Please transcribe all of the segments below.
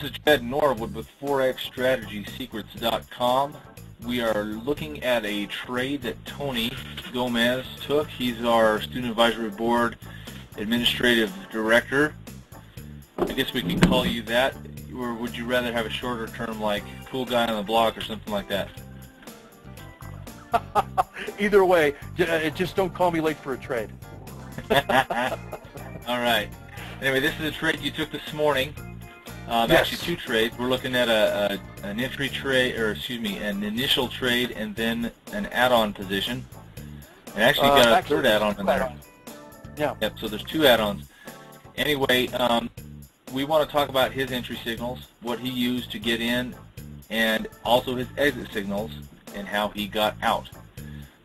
This is Jed Norwood with ForexStrategySecrets.com. We are looking at a trade that Tony Gomez took. He's our Student Advisory Board Administrative Director. I guess we can call you that, or would you rather have a shorter term like cool guy on the block or something like that? Either way, just don't call me late for a trade. All right. Anyway, this is a trade you took this morning. Yes. Actually, two trades. We're looking at an entry trade, or excuse me, an initial trade, and then an add-on position. And actually, you got a third add-on in there. Yeah. Yep. So there's two add-ons. Anyway, we want to talk about his entry signals, what he used to get in, and also his exit signals and how he got out.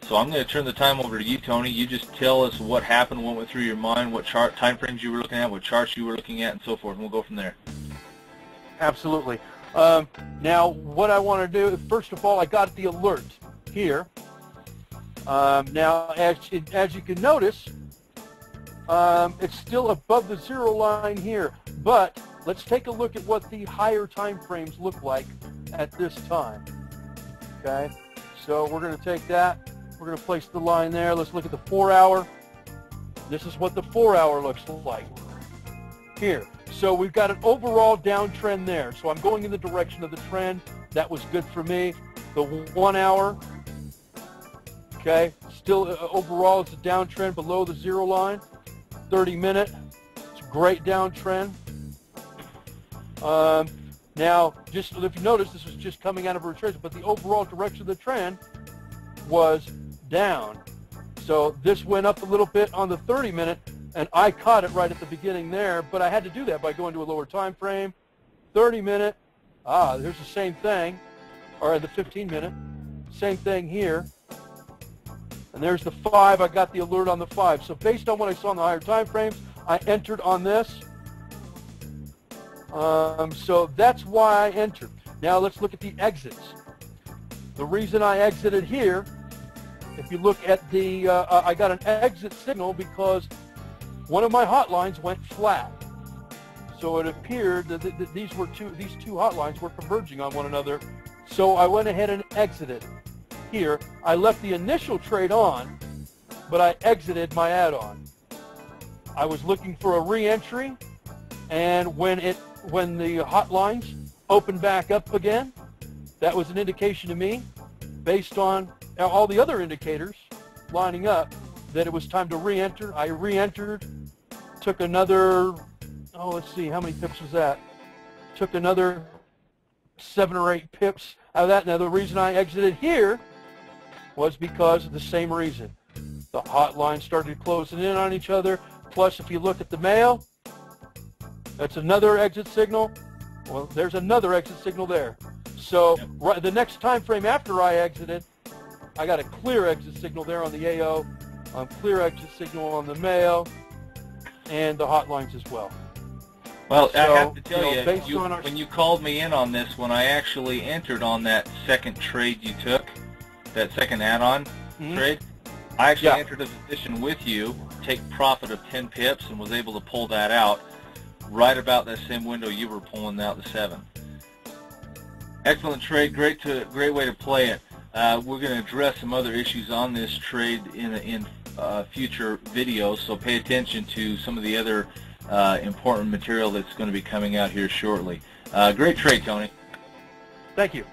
So I'm going to turn the time over to you, Tony. You just tell us what happened, what went through your mind, what chart time frames you were looking at, what charts you were looking at, and so forth, and we'll go from there. Absolutely. Now, what I want to do, first of all, I got the alert here. Now, as you can notice, it's still above the zero line here. But let's take a look at what the higher time frames look like at this time. Okay, so we're going to take that. We're going to place the line there. Let's look at the 4-hour. This is what the 4-hour looks like here. So we've got an overall downtrend there. So I'm going in the direction of the trend. That was good for me. The 1 hour, okay, still overall it's a downtrend below the zero line. 30-minute, it's a great downtrend. Now, just if you notice, this was just coming out of a retracement, but the overall direction of the trend was down. So this went up a little bit on the 30-minute, and I caught it right at the beginning there, but I had to do that by going to a lower time frame. 30-minute, there's the same thing, or the 15-minute, same thing here. And there's the 5. I got the alert on the 5. So based on what I saw in the higher time frames, I entered on this. So that's why I entered. Now let's look at the exits. The reason I exited here, if you look at the, I got an exit signal because one of my hotlines went flat. So it appeared that these two hotlines were converging on one another. So I went ahead and exited here. I left the initial trade on, but I exited my add-on. I was looking for a re-entry, and when the hotlines opened back up again, that was an indication to me, based on all the other indicators lining up, that it was time to re-enter. I re-entered, took another, let's see, how many pips was that? Took another 7 or 8 pips out of that. Now the reason I exited here was because of the same reason. The hotlines started closing in on each other. Plus, if you look at the mail, that's another exit signal. Well, there's another exit signal there. So right, the next time frame after I exited, I got a clear exit signal there on the AO, clear exit signal on the mail, and the hotlines as well. Well, so, I have to tell you, when you called me in on this, when I actually entered on that second trade you took, that second add-on trade, I actually entered a position with you, take profit of 10 pips, and was able to pull that out right about that same window you were pulling out the 7. Excellent trade, great way to play it. We're going to address some other issues on this trade in future videos, so pay attention to some of the other important material that's going to be coming out here shortly. Great trade, Tony. Thank you.